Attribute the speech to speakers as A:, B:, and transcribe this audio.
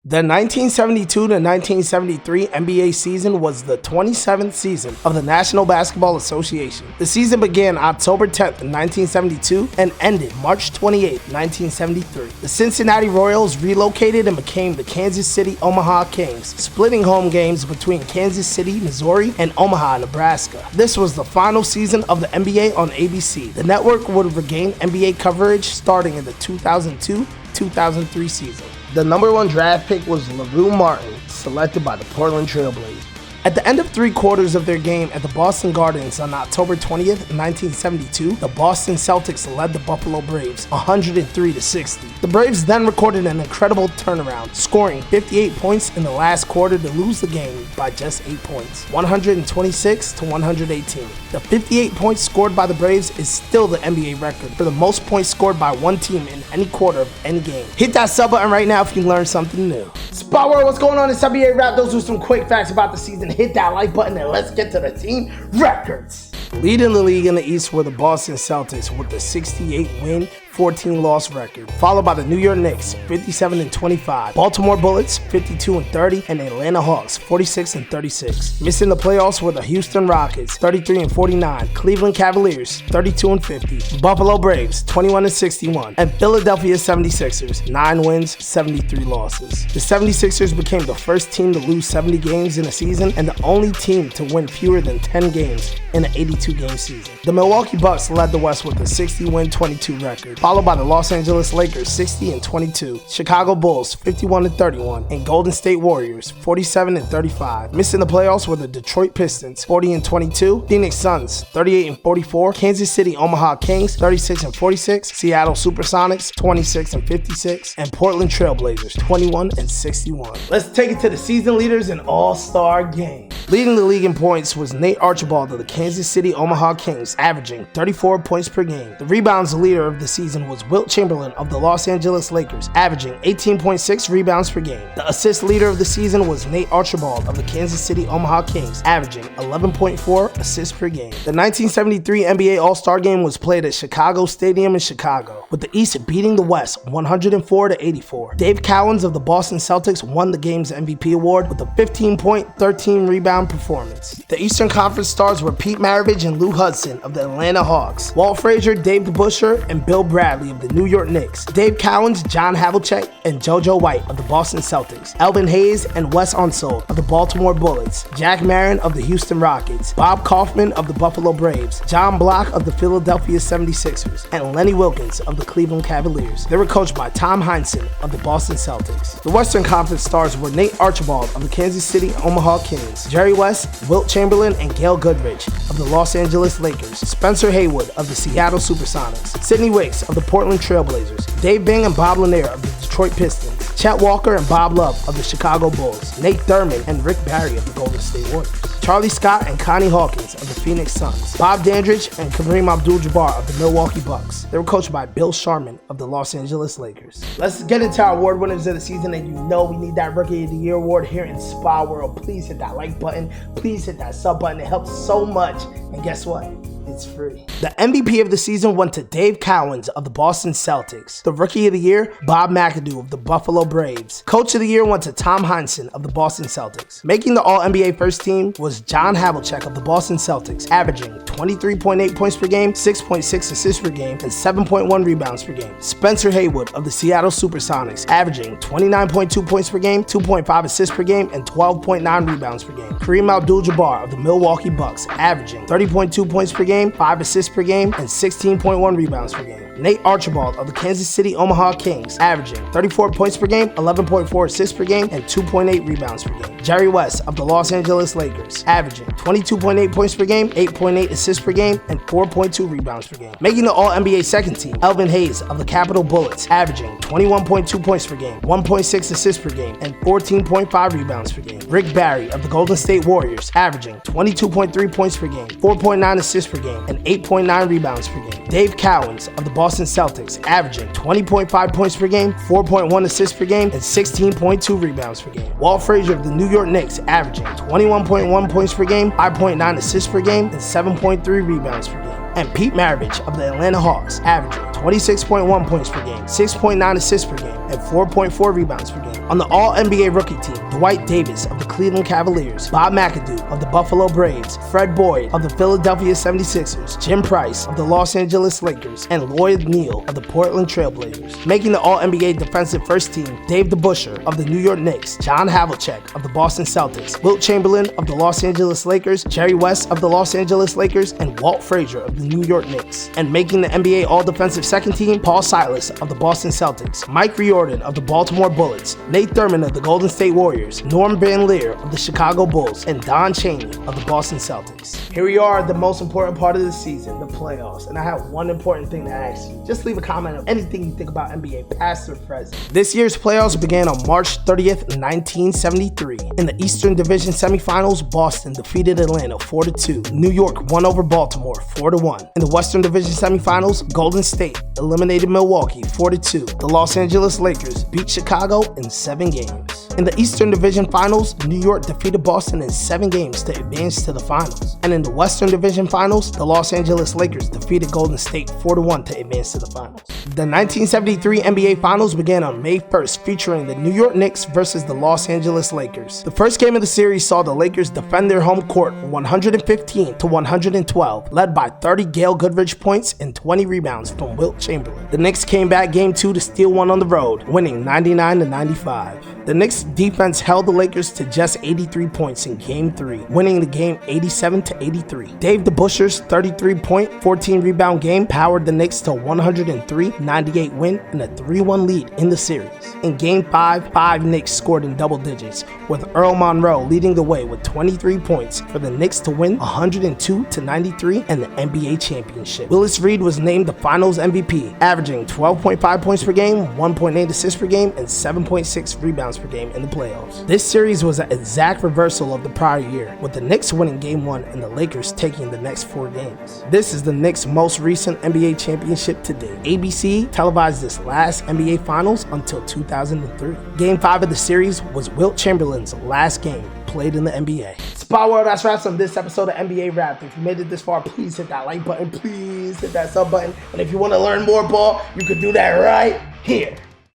A: The 1972 to 1973 NBA season was the 27th season of the National Basketball Association. The season began October 10th, 1972 and ended March 28th, 1973. The Cincinnati Royals relocated and became the Kansas City Omaha Kings, splitting home games between Kansas City, Missouri and Omaha, Nebraska. This was the final season of the NBA on ABC. The network would regain NBA coverage starting in the 2002-2003 season. The number one draft pick was LaRue Martin, selected by the Portland Trail Blazers. At the end of 3 quarters of their game at the Boston Gardens on October 20th, 1972, the Boston Celtics led the Buffalo Braves 103-60. The Braves then recorded an incredible turnaround, scoring 58 points in the last quarter to lose the game by just 8 points, 126-118. The 58 points scored by the Braves is still the NBA record for the most points scored by one team in any quarter of any game. Hit that sub button right now if you learned something new. Spot World, what's going on? It's NBA Rap. Those are some quick facts about the season. Hit that like button and let's get to the team records. Leading the league in the East were the Boston Celtics with the 68-win, 14-loss record, followed by the New York Knicks, 57-25, Baltimore Bullets, 52-30, and Atlanta Hawks, 46-36. Missing the playoffs were the Houston Rockets, 33-49, Cleveland Cavaliers, 32-50, Buffalo Braves, 21-61, and Philadelphia 76ers, 9 wins, 73 losses. The 76ers became the first team to lose 70 games in a season and the only team to win fewer than 10 games in an 82-game season. The Milwaukee Bucks led the West with a 60-win, 22 record, followed by the Los Angeles Lakers 60-22, Chicago Bulls 51-31, and Golden State Warriors 47-35. Missing the playoffs were the Detroit Pistons 40-22, Phoenix Suns 38-44, Kansas City Omaha Kings 36-46, Seattle Supersonics 26-56, and Portland Trail Blazers 21-61. Let's take it to the season leaders in All-Star Game. Leading the league in points was Nate Archibald of the Kansas City Omaha Kings, averaging 34 points per game. The rebounds leader of the season was Wilt Chamberlain of the Los Angeles Lakers, averaging 18.6 rebounds per game. The assist leader of the season was Nate Archibald of the Kansas City Omaha Kings, averaging 11.4 assists per game. The 1973 NBA All-Star Game was played at Chicago Stadium in Chicago, with the East beating the West 104-84. Dave Cowens of the Boston Celtics won the game's MVP award with a 15-point, 13-rebound performance. The Eastern Conference stars were Pete Maravich and Lou Hudson of the Atlanta Hawks, Walt Frazier, Dave DeBusschere, and Bill Bradley of the New York Knicks, Dave Cowens, John Havlicek, and JoJo White of the Boston Celtics, Elvin Hayes and Wes Unseld of the Baltimore Bullets, Jack Marin of the Houston Rockets, Bob Kaufman of the Buffalo Braves, John Block of the Philadelphia 76ers, and Lenny Wilkins of the Cleveland Cavaliers. They were coached by Tom Heinsohn of the Boston Celtics. The Western Conference stars were Nate Archibald of the Kansas City Omaha Kings, Jerry West, Wilt Chamberlain, and Gail Goodrich of the Los Angeles Lakers, Spencer Haywood of the Seattle Supersonics, Sidney Wicks of the Portland Trail Blazers, Dave Bing and Bob Lanier of the Detroit Pistons, Chet Walker and Bob Love of the Chicago Bulls, Nate Thurman and Rick Barry of the Golden State Warriors, Charlie Scott and Connie Hawkins of the Phoenix Suns, Bob Dandridge and Kareem Abdul-Jabbar of the Milwaukee Bucks. They were coached by Bill Sharman of the Los Angeles Lakers. Let's get into our award winners of the season, and you know we need that Rookie of the Year award here in Spa World. Please hit that like button. Please hit that sub button. It helps so much. And guess what? It's free. The MVP of the season went to Dave Cowens of the Boston Celtics. The Rookie of the Year, Bob McAdoo of the Buffalo Braves. Coach of the Year went to Tom Heinsohn of the Boston Celtics. Making the All-NBA first team was John Havlicek of the Boston Celtics, averaging 23.8 points per game, 6.6 assists per game, and 7.1 rebounds per game. Spencer Haywood of the Seattle Supersonics, averaging 29.2 points per game, 2.5 assists per game, and 12.9 rebounds per game. Kareem Abdul-Jabbar of the Milwaukee Bucks, averaging 30.2 points per game, 5 assists per game, and 16.1 rebounds per game. Nate Archibald of the Kansas City Omaha Kings, averaging 34 points per game, 11.4 assists per game, and 2.8 rebounds per game. Jerry West of the Los Angeles Lakers, averaging 22.8 points per game, 8.8 assists per game, and 4.2 rebounds per game. Making the All-NBA second team, Elvin Hayes of the Capitol Bullets, averaging 21.2 points per game, 1.6 assists per game, and 14.5 rebounds per game. Rick Barry of the Golden State Warriors, averaging 22.3 points per game, 4.9 assists per game, and 8.9 rebounds per game. Dave Cowens of the Boston Celtics, averaging 20.5 points per game, 4.1 assists per game, and 16.2 rebounds per game. Walt Frazier of the New York Knicks, averaging 21.1 points per game, 5.9 assists per game, and 7.3 rebounds per game. And Pete Maravich of the Atlanta Hawks, averaging 26.1 points per game, 6.9 assists per game, and 4.4 rebounds per game. On the All-NBA rookie team, Dwight Davis of the Cleveland Cavaliers, Bob McAdoo of the Buffalo Braves, Fred Boyd of the Philadelphia 76ers, Jim Price of the Los Angeles Lakers, and Lloyd Neal of the Portland Trailblazers. Making the All-NBA defensive first team, Dave DeBusschere of the New York Knicks, John Havlicek of the Boston Celtics, Wilt Chamberlain of the Los Angeles Lakers, Jerry West of the Los Angeles Lakers, and Walt Frazier of the New York Knicks. And making the NBA All-Defensive second team, Paul Silas of the Boston Celtics, Mike Riordan of the Baltimore Bullets, Nate Thurmond of the Golden State Warriors, Norm Van Leer of the Chicago Bulls, and Don Chaney of the Boston Celtics. Here we are at the most important part of the season, the playoffs, and I have one important thing to ask you. Just leave a comment of anything you think about NBA, past or present. This year's playoffs began on March 30th, 1973. In the Eastern Division semifinals, Boston defeated Atlanta 4-2. New York won over Baltimore 4-1. In the Western Division semifinals, Golden State eliminated Milwaukee 4-2. The Los Angeles Lakers beat Chicago in 7 games. In the Eastern Division Finals, New York defeated Boston in 7 games to advance to the finals. And in the Western Division Finals, the Los Angeles Lakers defeated Golden State 4-1 to advance to the finals. The 1973 NBA Finals began on May 1st, featuring the New York Knicks versus the Los Angeles Lakers. The first game of the series saw the Lakers defend their home court 115-112, led by 30 Gail Goodrich points and 20 rebounds from Wilt Chamberlain. The Knicks came back Game 2 to steal one on the road, winning 99-95. The Knicks defense held the Lakers to just 83 points in Game 3, winning the game 87-83. Dave DeBusschere's 33-point, 14-rebound game powered the Knicks to a 103-98 win and a 3-1 lead in the series. In Game 5, 5 Knicks scored in double digits, with Earl Monroe leading the way with 23 points for the Knicks to win 102-93 and the NBA championship. Willis Reed was named the Finals MVP, averaging 12.5 points per game, 1.8 assists per game, and 7.6 rebounds per game in the playoffs. This series was an exact reversal of the prior year, with the Knicks winning Game 1 and the Lakers taking the next 4 games. This is the Knicks' most recent NBA championship to date. ABC televised this last NBA Finals until 2003. Game 5 of the series was Wilt Chamberlain's last game played in the NBA. Spot World, that's wraps on this episode of NBA Wrapped. If you made it this far, please hit that like button, please hit that sub button, and if you want to learn more ball, you can do that right here.